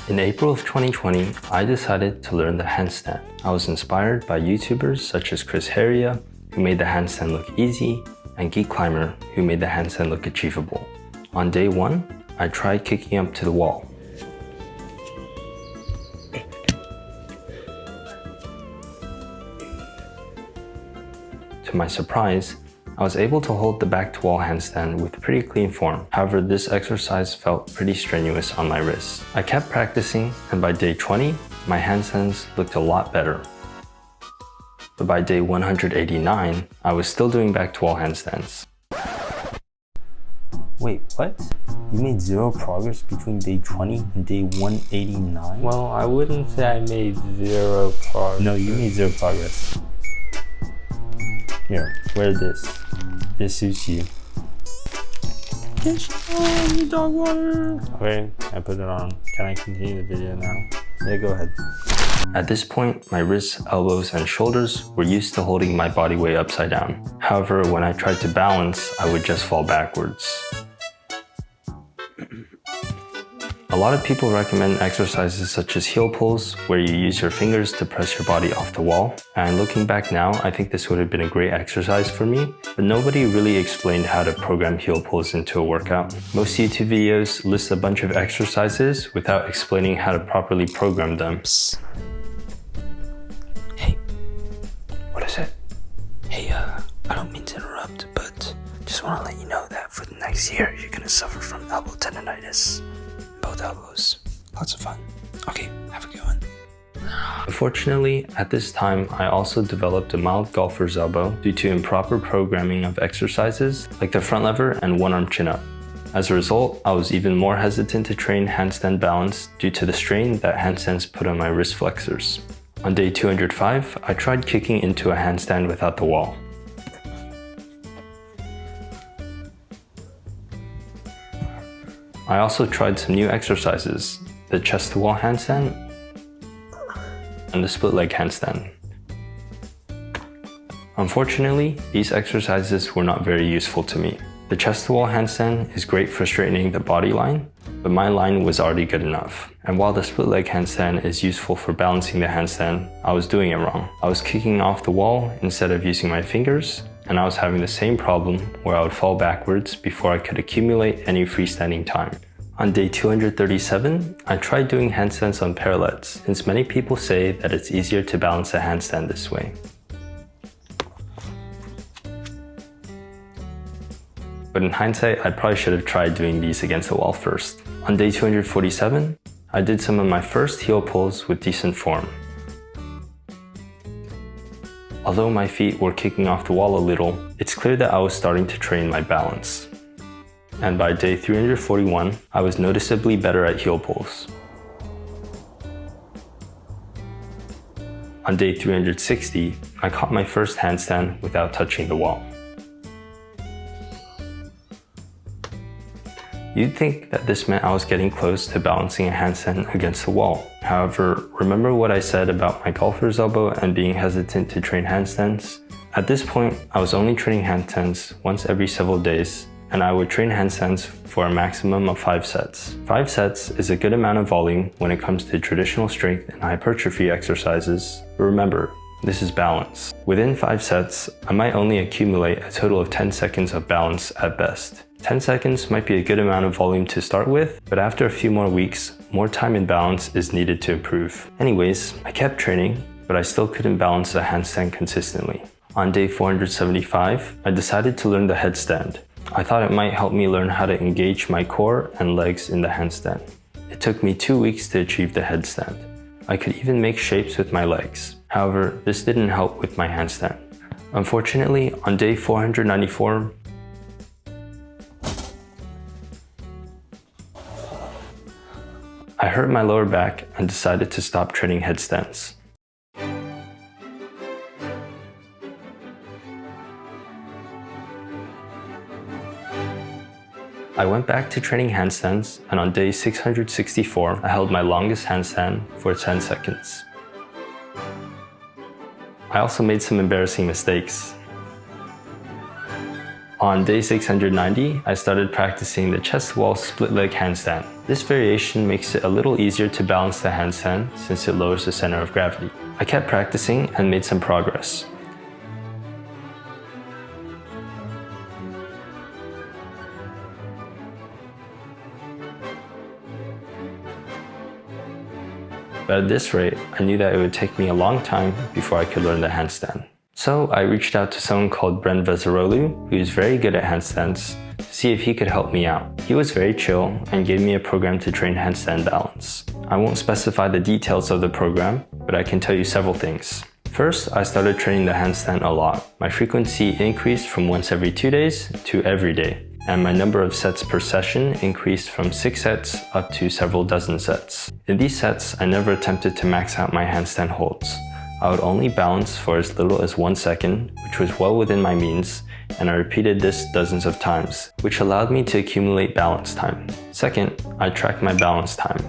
In April of 2020, I decided to learn the handstand. I was inspired by YouTubers such as Chris Heria, who made the handstand look easy, and Geek Climber, who made the handstand look achievable. On day 1, I tried kicking up to the wall. To my surprise, I was able to hold the back-to-wall handstand with pretty clean form. However, this exercise felt pretty strenuous on my wrists. I kept practicing, and by day 20, my handstands looked a lot better. But by day 189, I was still doing back-to-wall handstands. Wait, what? You made zero progress between day 20 and day 189? Well, I wouldn't say I made zero progress. No, you made zero progress. Here, wear this. It suits you. Dog water. Okay, I put it on. Can I continue the video now? Yeah, go ahead. At this point, my wrists, elbows, and shoulders were used to holding my body weight upside down. However, when I tried to balance, I would just fall backwards. A lot of people recommend exercises such as heel pulls, where you use your fingers to press your body off the wall. And looking back now, I think this would have been a great exercise for me, but nobody really explained how to program heel pulls into a workout. Most YouTube videos list a bunch of exercises without explaining how to properly program them. Psst. Hey, what is it? Hey, I don't mean to interrupt, but just want to let you know that for the next year, you're gonna suffer from elbow tendonitis. Both elbows. Lots of fun. Okay, have a good one. Unfortunately, at this time, I also developed a mild golfer's elbow due to improper programming of exercises like the front lever and one-arm chin-up. As a result, I was even more hesitant to train handstand balance due to the strain that handstands put on my wrist flexors. On day 205, I tried kicking into a handstand without the wall. I also tried some new exercises, the chest-to-wall handstand and the split leg handstand. Unfortunately, these exercises were not very useful to me. The chest-to-wall handstand is great for straightening the body line, but my line was already good enough. And while the split leg handstand is useful for balancing the handstand, I was doing it wrong. I was kicking off the wall instead of using my fingers, and I was having the same problem where I would fall backwards before I could accumulate any freestanding time. On day 237, I tried doing handstands on parallettes, since many people say that it's easier to balance a handstand this way. But in hindsight, I probably should have tried doing these against the wall first. On day 247, I did some of my first heel pulls with decent form. Although my feet were kicking off the wall a little, it's clear that I was starting to train my balance. And by day 341, I was noticeably better at heel pulls. On day 360, I caught my first handstand without touching the wall. You'd think that this meant I was getting close to balancing a handstand against the wall. However, remember what I said about my golfer's elbow and being hesitant to train handstands? At this point, I was only training handstands once every several days, and I would train handstands for a maximum of 5 sets. 5 sets is a good amount of volume when it comes to traditional strength and hypertrophy exercises, but remember, this is balance. Within 5 sets, I might only accumulate a total of 10 seconds of balance at best. 10 seconds might be a good amount of volume to start with, but after a few more weeks, more time in balance is needed to improve. Anyways, I kept training, but I still couldn't balance a handstand consistently. On day 475, I decided to learn the headstand. I thought it might help me learn how to engage my core and legs in the handstand. It took me 2 weeks to achieve the headstand. I could even make shapes with my legs. However, this didn't help with my handstand. Unfortunately, on day 494, I hurt my lower back and decided to stop training headstands. I went back to training handstands, and on day 664, I held my longest handstand for 10 seconds. I also made some embarrassing mistakes. On day 690, I started practicing the chest wall split leg handstand. This variation makes it a little easier to balance the handstand since it lowers the center of gravity. I kept practicing and made some progress. But at this rate, I knew that it would take me a long time before I could learn the handstand. So I reached out to someone called Bren Vezirolu, who is very good at handstands, to see if he could help me out. He was very chill and gave me a program to train handstand balance. I won't specify the details of the program, but I can tell you several things. First, I started training the handstand a lot. My frequency increased from once every 2 days to every day, and my number of sets per session increased from 6 sets up to several dozen sets. In these sets, I never attempted to max out my handstand holds. I would only balance for as little as 1 second, which was well within my means, and I repeated this dozens of times, which allowed me to accumulate balance time. Second, I tracked my balance time.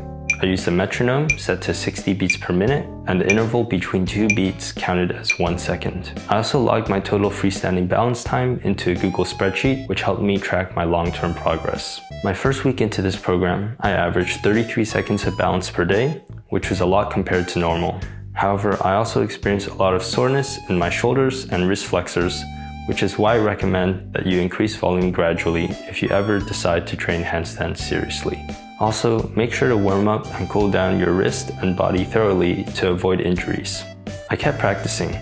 I used a metronome set to 60 beats per minute, and the interval between 2 beats counted as 1 second. I also logged my total freestanding balance time into a Google spreadsheet, which helped me track my long-term progress. My first week into this program, I averaged 33 seconds of balance per day, which was a lot compared to normal. However, I also experienced a lot of soreness in my shoulders and wrist flexors, which is why I recommend that you increase volume gradually if you ever decide to train handstands seriously. Also, make sure to warm up and cool down your wrist and body thoroughly to avoid injuries. I kept practicing.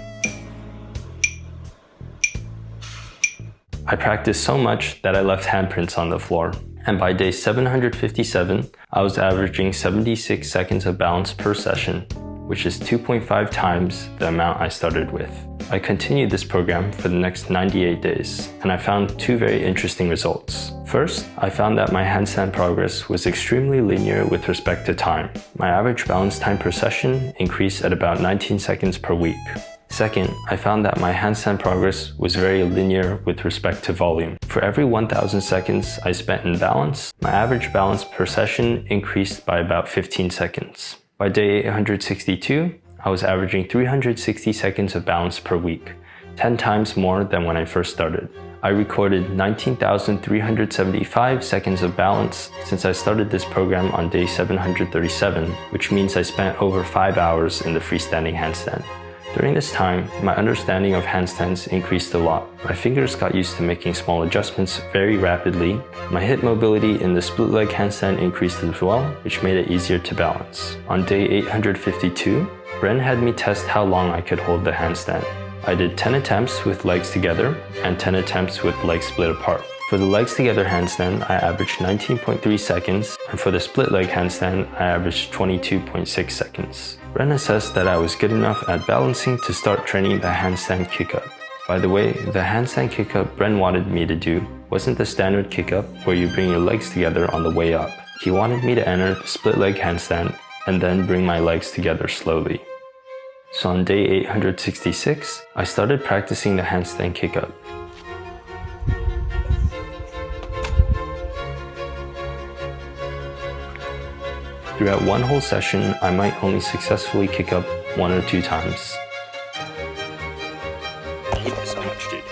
I practiced so much that I left handprints on the floor. And by day 757, I was averaging 76 seconds of balance per session, which is 2.5 times the amount I started with. I continued this program for the next 98 days, and I found 2 very interesting results. First, I found that my handstand progress was extremely linear with respect to time. My average balance time per session increased at about 19 seconds per week. Second, I found that my handstand progress was very linear with respect to volume. For every 1,000 seconds I spent in balance, my average balance per session increased by about 15 seconds. By day 862, I was averaging 360 seconds of balance per week, 10 times more than when I first started. I recorded 19,375 seconds of balance since I started this program on day 737, which means I spent over 5 hours in the freestanding handstand. During this time, my understanding of handstands increased a lot. My fingers got used to making small adjustments very rapidly. My hip mobility in the split leg handstand increased as well, which made it easier to balance. On day 852, Bren had me test how long I could hold the handstand. I did 10 attempts with legs together and 10 attempts with legs split apart. For the legs together handstand, I averaged 19.3 seconds, and for the split leg handstand, I averaged 22.6 seconds. Bren assessed that I was good enough at balancing to start training the handstand kick-up. By the way, the handstand kick-up Bren wanted me to do wasn't the standard kick-up where you bring your legs together on the way up. He wanted me to enter the split leg handstand and then bring my legs together slowly. So on day 866, I started practicing the handstand kick-up. Throughout one whole session, I might only successfully kick up 1 or 2 times. I hate this so much, dude.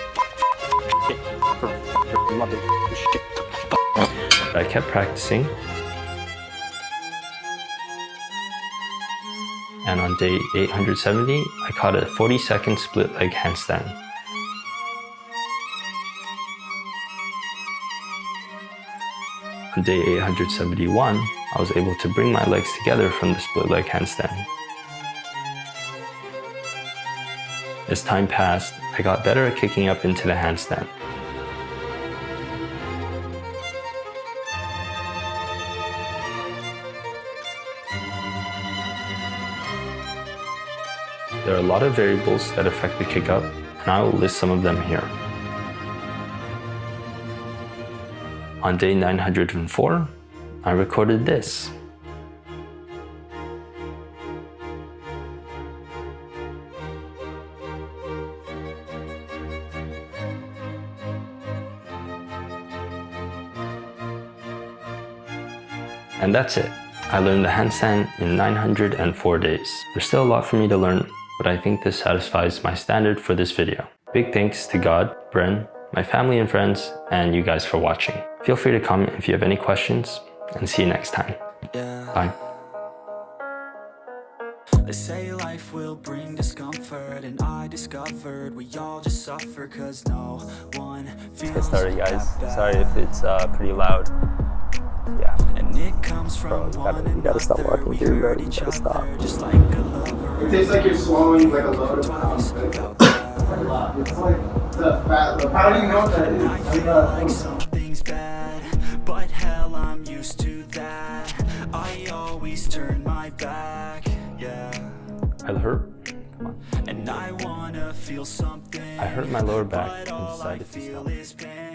I kept practicing, and on day 870, I caught a 40-second split leg handstand. On day 871, I was able to bring my legs together from the split leg handstand. As time passed, I got better at kicking up into the handstand. There are a lot of variables that affect the kick up, and I will list some of them here. On day 904, I recorded this. And that's it. I learned the handstand in 904 days. There's still a lot for me to learn, but I think this satisfies my standard for this video. Big thanks to God, Bren, my family and friends, and you guys for watching. Feel free to comment if you have any questions, and see you next time. Bye. They say life will bring discomfort, and I discovered we all just suffer cause no one feels. Get started, guys. Sorry if it's pretty loud. Yeah. And it comes from you gotta stop walking through, bro. You gotta stop. Just like a lover. It tastes like you're swallowing like a load of pounds. It's like the fat. How do you know what that is? Like something's bad, but hell, I'm used to that. I always turn my back, yeah. I hurt. Come on. And I wanna feel something. I hurt my lower back but and all I decided to feel stop. is pain.